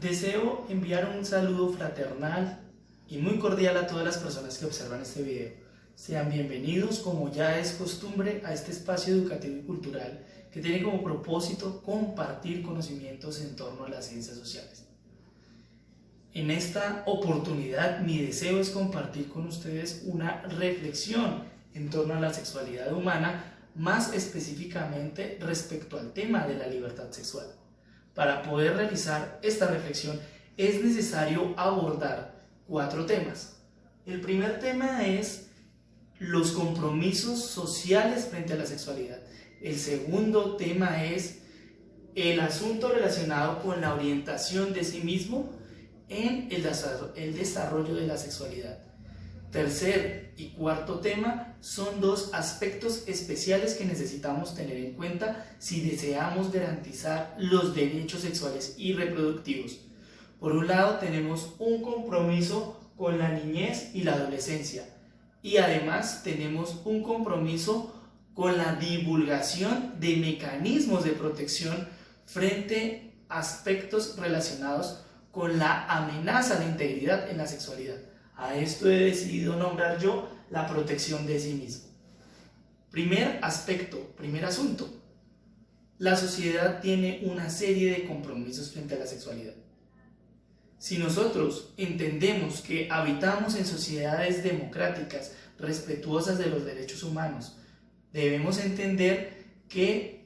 Deseo enviar un saludo fraternal y muy cordial a todas las personas que observan este video. Sean bienvenidos, como ya es costumbre, a este espacio educativo y cultural que tiene como propósito compartir conocimientos en torno a las ciencias sociales. En esta oportunidad, mi deseo es compartir con ustedes una reflexión en torno a la sexualidad humana, más específicamente respecto al tema de la libertad sexual. Para poder realizar esta reflexión es necesario abordar 4 temas. El primer tema es los compromisos sociales frente a la sexualidad. El segundo tema es el asunto relacionado con la orientación de sí mismo en el desarrollo de la sexualidad. Tercer y cuarto tema son 2 aspectos especiales que necesitamos tener en cuenta si deseamos garantizar los derechos sexuales y reproductivos. Por un lado, tenemos un compromiso con la niñez y la adolescencia, y además tenemos un compromiso con la divulgación de mecanismos de protección frente a aspectos relacionados con la amenaza a la integridad en la sexualidad. A esto he decidido nombrar yo la protección de sí mismo. Primer asunto. La sociedad tiene una serie de compromisos frente a la sexualidad. Si nosotros entendemos que habitamos en sociedades democráticas, respetuosas de los derechos humanos, debemos entender que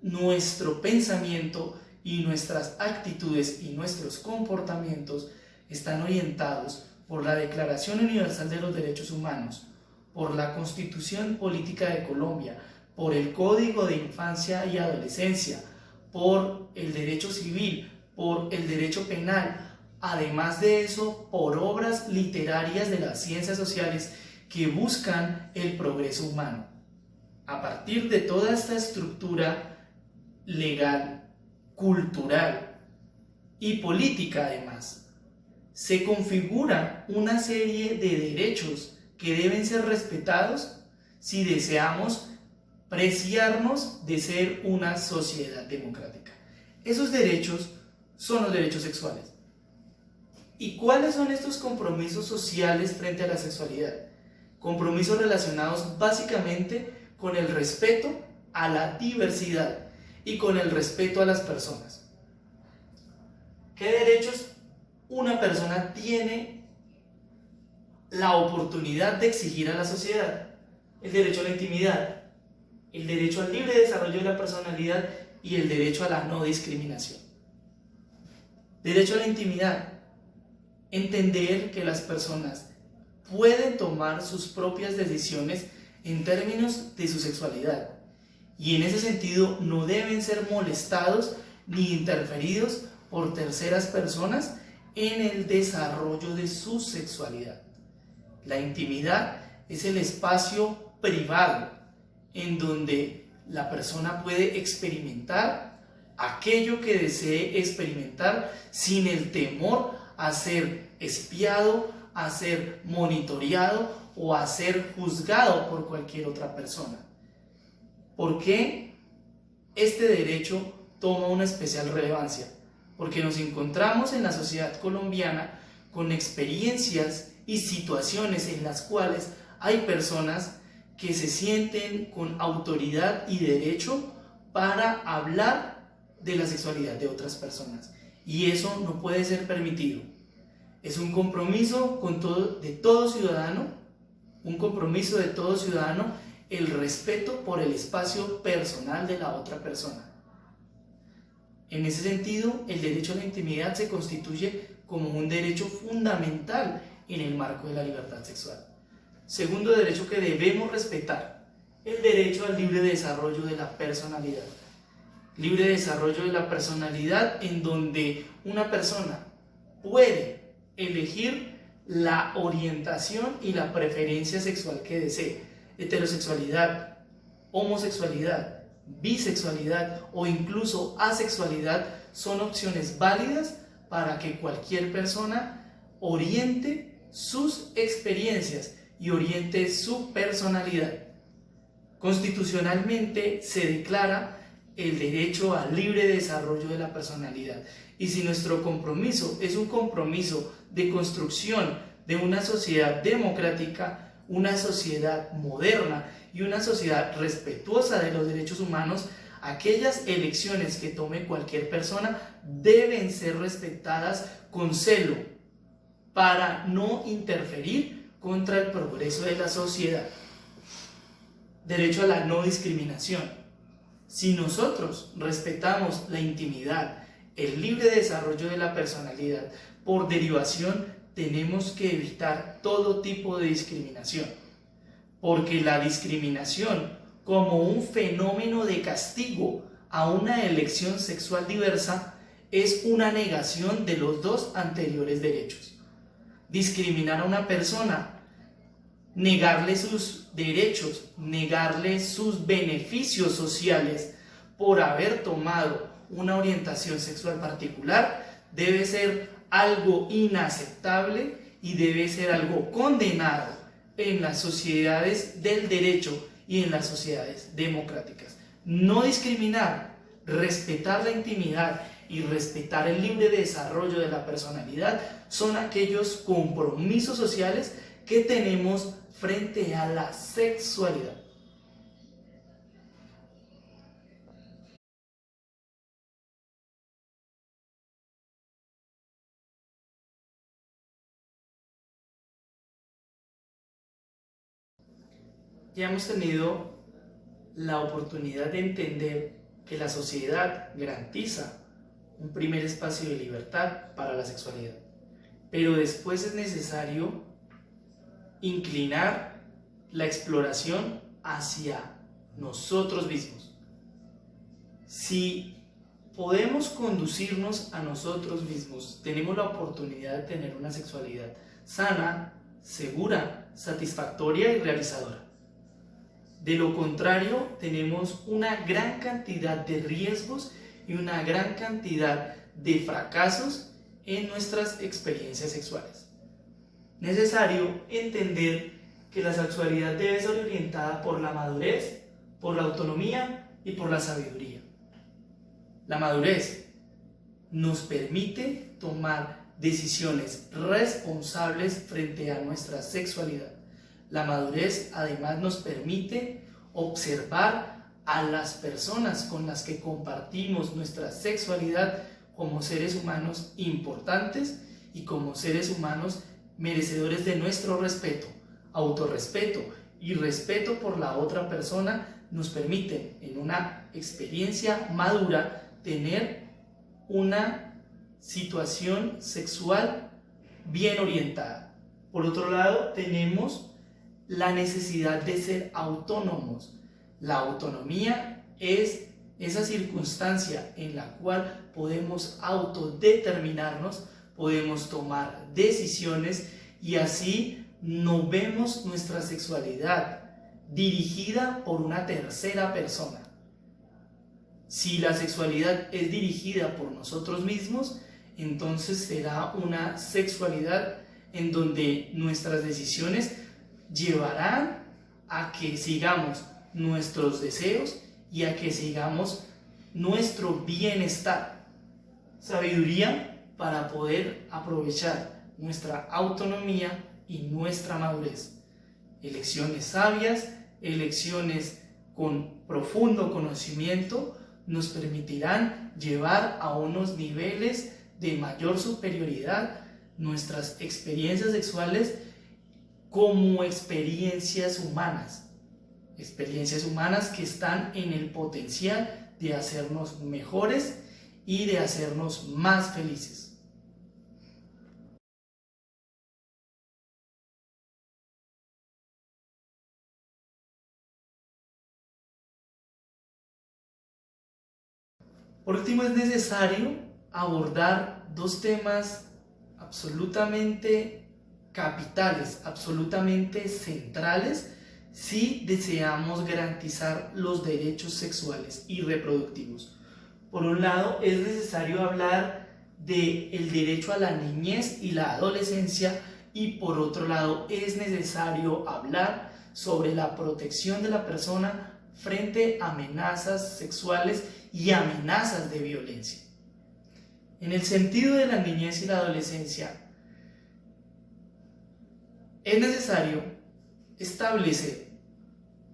nuestro pensamiento y nuestras actitudes y nuestros comportamientos están orientados por la Declaración Universal de los Derechos Humanos, por la Constitución Política de Colombia, por el Código de Infancia y Adolescencia, por el derecho civil, por el derecho penal, además de eso, por obras literarias de las ciencias sociales que buscan el progreso humano. A partir de toda esta estructura legal, cultural y política además, se configura una serie de derechos que deben ser respetados si deseamos preciarnos de ser una sociedad democrática. Esos derechos son los derechos sexuales. ¿Y cuáles son estos compromisos sociales frente a la sexualidad? Compromisos relacionados básicamente con el respeto a la diversidad y con el respeto a las personas. ¿Qué derechos una persona tiene la oportunidad de exigir a la sociedad? El derecho a la intimidad, el derecho al libre desarrollo de la personalidad y el derecho a la no discriminación. Derecho a la intimidad. Entender que las personas pueden tomar sus propias decisiones en términos de su sexualidad y en ese sentido no deben ser molestados ni interferidos por terceras personas en el desarrollo de su sexualidad. La intimidad es el espacio privado en donde la persona puede experimentar aquello que desee experimentar sin el temor a ser espiado, a ser monitoreado o a ser juzgado por cualquier otra persona. ¿Por qué este derecho toma una especial relevancia? Porque nos encontramos en la sociedad colombiana con experiencias y situaciones en las cuales hay personas que se sienten con autoridad y derecho para hablar de la sexualidad de otras personas. Y eso no puede ser permitido. Es un compromiso de todo ciudadano, el respeto por el espacio personal de la otra persona. En ese sentido, el derecho a la intimidad se constituye como un derecho fundamental en el marco de la libertad sexual. Segundo derecho que debemos respetar, el derecho al libre desarrollo de la personalidad. Libre desarrollo de la personalidad en donde una persona puede elegir la orientación y la preferencia sexual que desee. Heterosexualidad, homosexualidad, bisexualidad o incluso asexualidad son opciones válidas para que cualquier persona oriente sus experiencias y oriente su personalidad. Constitucionalmente se declara el derecho al libre desarrollo de la personalidad. Y si nuestro compromiso es un compromiso de construcción de una sociedad democrática, una sociedad moderna y una sociedad respetuosa de los derechos humanos, aquellas elecciones que tome cualquier persona deben ser respetadas con celo para no interferir contra el progreso de la sociedad. Derecho a la no discriminación. Si nosotros respetamos la intimidad, el libre desarrollo de la personalidad, por derivación tenemos que evitar todo tipo de discriminación, porque la discriminación como un fenómeno de castigo a una elección sexual diversa es una negación de los dos anteriores derechos. Discriminar a una persona, negarle sus derechos, negarle sus beneficios sociales por haber tomado una orientación sexual particular, debe ser algo inaceptable y debe ser algo condenado en las sociedades del derecho y en las sociedades democráticas. No discriminar, respetar la intimidad y respetar el libre desarrollo de la personalidad son aquellos compromisos sociales que tenemos frente a la sexualidad. Ya hemos tenido la oportunidad de entender que la sociedad garantiza un primer espacio de libertad para la sexualidad, pero después es necesario inclinar la exploración hacia nosotros mismos. Si podemos conducirnos a nosotros mismos, tenemos la oportunidad de tener una sexualidad sana, segura, satisfactoria y realizadora. De lo contrario, tenemos una gran cantidad de riesgos y una gran cantidad de fracasos en nuestras experiencias sexuales. Necesario entender que la sexualidad debe ser orientada por la madurez, por la autonomía y por la sabiduría. La madurez nos permite tomar decisiones responsables frente a nuestra sexualidad. La madurez además nos permite observar a las personas con las que compartimos nuestra sexualidad como seres humanos importantes y como seres humanos merecedores de nuestro respeto. Autorrespeto y respeto por la otra persona nos permiten en una experiencia madura tener una situación sexual bien orientada. Por otro lado, tenemos la necesidad de ser autónomos. La autonomía es esa circunstancia en la cual podemos autodeterminarnos, podemos tomar decisiones y así no vemos nuestra sexualidad dirigida por una tercera persona. Si la sexualidad es dirigida por nosotros mismos, entonces será una sexualidad en donde nuestras decisiones llevarán a que sigamos nuestros deseos y a que sigamos nuestro bienestar. Sabiduría para poder aprovechar nuestra autonomía y nuestra madurez. Elecciones sabias, elecciones con profundo conocimiento nos permitirán llevar a unos niveles de mayor superioridad nuestras experiencias sexuales como experiencias humanas que están en el potencial de hacernos mejores y de hacernos más felices. Por último, es necesario abordar dos temas absolutamente capitales, absolutamente centrales, si deseamos garantizar los derechos sexuales y reproductivos. Por un lado, es necesario hablar del derecho a la niñez y la adolescencia, y por otro lado, es necesario hablar sobre la protección de la persona frente a amenazas sexuales y amenazas de violencia. En el sentido de la niñez y la adolescencia, es necesario establecer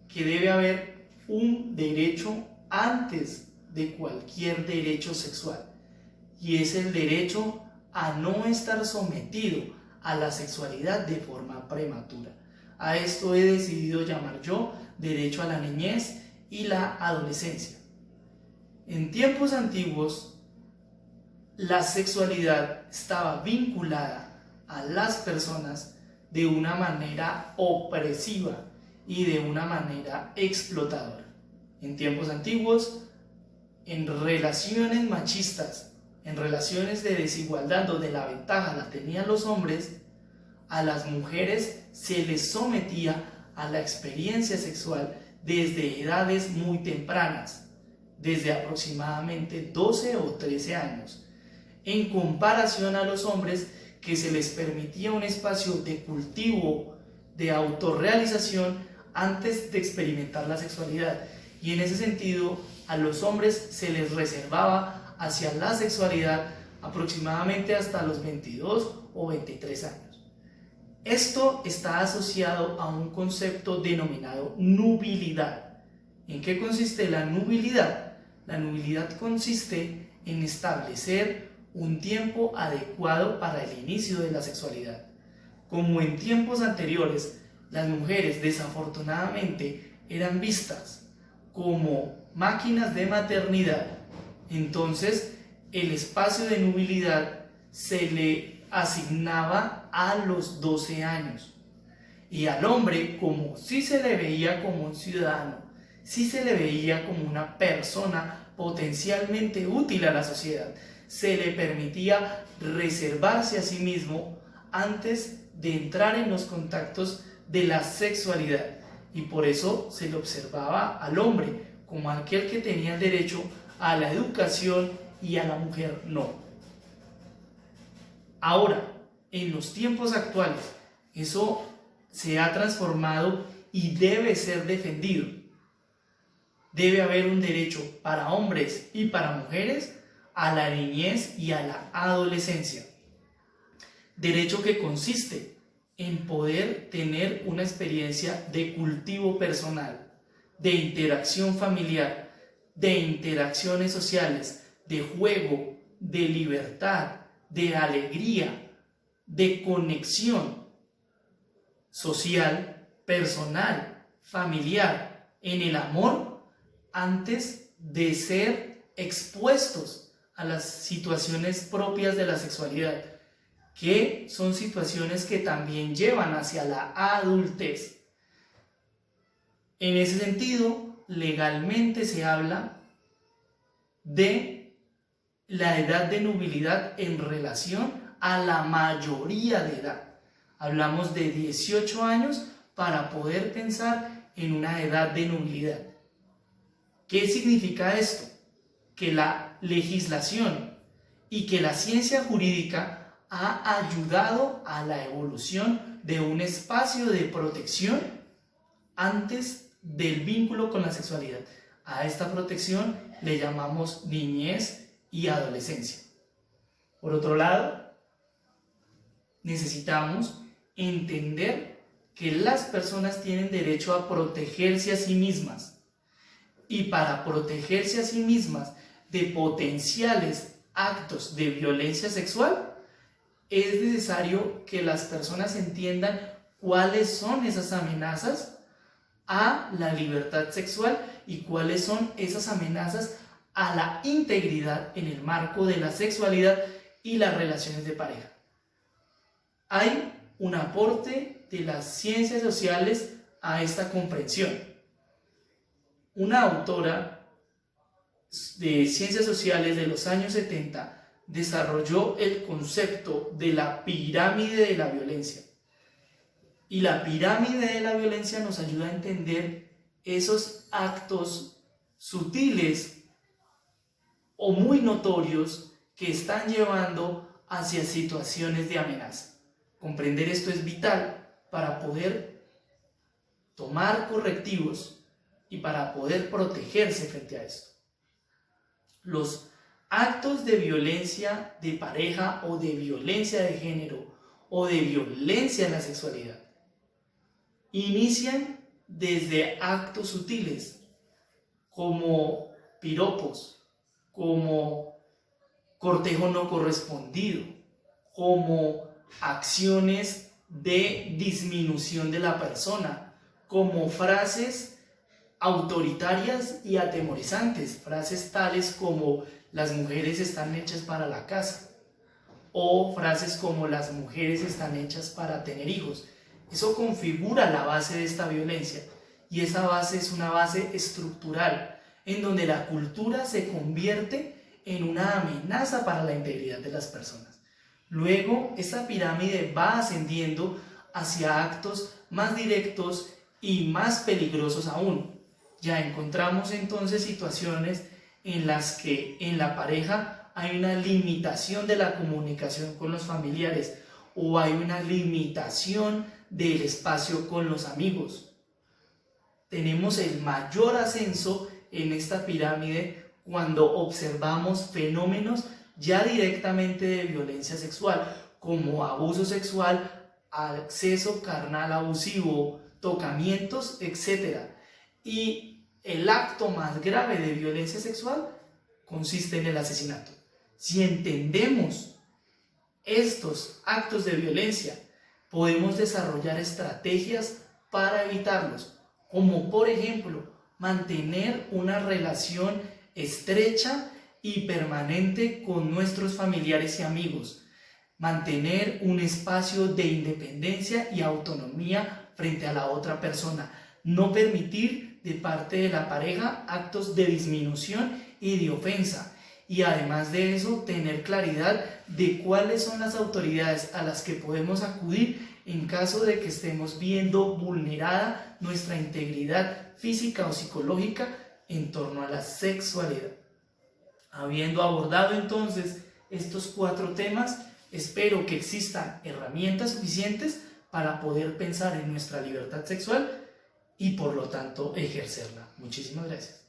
que debe haber un derecho antes de cualquier derecho sexual, y es el derecho a no estar sometido a la sexualidad de forma prematura. A esto he decidido llamar yo derecho a la niñez y la adolescencia. En tiempos antiguos, la sexualidad estaba vinculada a las personas de una manera opresiva y de una manera explotadora. En tiempos antiguos, en relaciones machistas, en relaciones de desigualdad donde la ventaja la tenían los hombres, a las mujeres se les sometía a la experiencia sexual desde edades muy tempranas, desde aproximadamente 12 o 13 años, en comparación a los hombres, que se les permitía un espacio de cultivo, de autorrealización antes de experimentar la sexualidad. Y en ese sentido, a los hombres se les reservaba hacia la sexualidad aproximadamente hasta los 22 o 23 años. Esto está asociado a un concepto denominado nubilidad. ¿En qué consiste la nubilidad? La nubilidad consiste en establecer un tiempo adecuado para el inicio de la sexualidad. Como en tiempos anteriores, las mujeres desafortunadamente eran vistas como máquinas de maternidad, entonces el espacio de nubilidad se le asignaba a los 12 años. Y al hombre, como si se le veía como un ciudadano, si se le veía como una persona potencialmente útil a la sociedad, se le permitía reservarse a sí mismo antes de entrar en los contactos de la sexualidad, y por eso se le observaba al hombre como aquel que tenía el derecho a la educación y a la mujer no. Ahora, en los tiempos actuales, eso se ha transformado y debe ser defendido. Debe haber un derecho para hombres y para mujeres a la niñez y a la adolescencia. Derecho que consiste en poder tener una experiencia de cultivo personal, de interacción familiar, de interacciones sociales, de juego, de libertad, de alegría, de conexión social, personal, familiar, en el amor, antes de ser expuestos a las situaciones propias de la sexualidad, que son situaciones que también llevan hacia la adultez. En ese sentido, legalmente se habla de la edad de nubilidad en relación a la mayoría de edad. Hablamos de 18 años para poder pensar en una edad de nubilidad. ¿Qué significa esto? Que la legislación y que la ciencia jurídica ha ayudado a la evolución de un espacio de protección antes del vínculo con la sexualidad. A esta protección le llamamos niñez y adolescencia. Por otro lado, necesitamos entender que las personas tienen derecho a protegerse a sí mismas, y para protegerse a sí mismas de potenciales actos de violencia sexual, es necesario que las personas entiendan cuáles son esas amenazas a la libertad sexual y cuáles son esas amenazas a la integridad en el marco de la sexualidad y las relaciones de pareja. Hay un aporte de las ciencias sociales a esta comprensión. Una autora de ciencias sociales de los años 70 desarrolló el concepto de la pirámide de la violencia. Y la pirámide de la violencia nos ayuda a entender esos actos sutiles o muy notorios que están llevando hacia situaciones de amenaza. Comprender esto es vital para poder tomar correctivos y para poder protegerse frente a esto. los actos de violencia de pareja o de violencia de género o de violencia en la sexualidad inician desde actos sutiles como piropos, como cortejo no correspondido, como acciones de disminución de la persona, como frases autoritarias y atemorizantes, frases tales como las mujeres están hechas para la casa o frases como las mujeres están hechas para tener hijos. Eso configura la base de esta violencia y esa base es una base estructural en donde la cultura se convierte en una amenaza para la integridad de las personas. Luego, esta pirámide va ascendiendo hacia actos más directos y más peligrosos aún. Ya encontramos entonces situaciones en las que en la pareja hay una limitación de la comunicación con los familiares o hay una limitación del espacio con los amigos. Tenemos el mayor ascenso en esta pirámide cuando observamos fenómenos ya directamente de violencia sexual, como abuso sexual, acceso carnal abusivo, tocamientos, etc. Y el acto más grave de violencia sexual consiste en el asesinato. Si entendemos estos actos de violencia, podemos desarrollar estrategias para evitarlos, como por ejemplo, mantener una relación estrecha y permanente con nuestros familiares y amigos, mantener un espacio de independencia y autonomía frente a la otra persona, no permitir de parte de la pareja actos de disminución y de ofensa, y además de eso tener claridad de cuáles son las autoridades a las que podemos acudir en caso de que estemos viendo vulnerada nuestra integridad física o psicológica en torno a la sexualidad. Habiendo abordado entonces estos 4 temas, espero que existan herramientas suficientes para poder pensar en nuestra libertad sexual y por lo tanto ejercerla. Muchísimas gracias.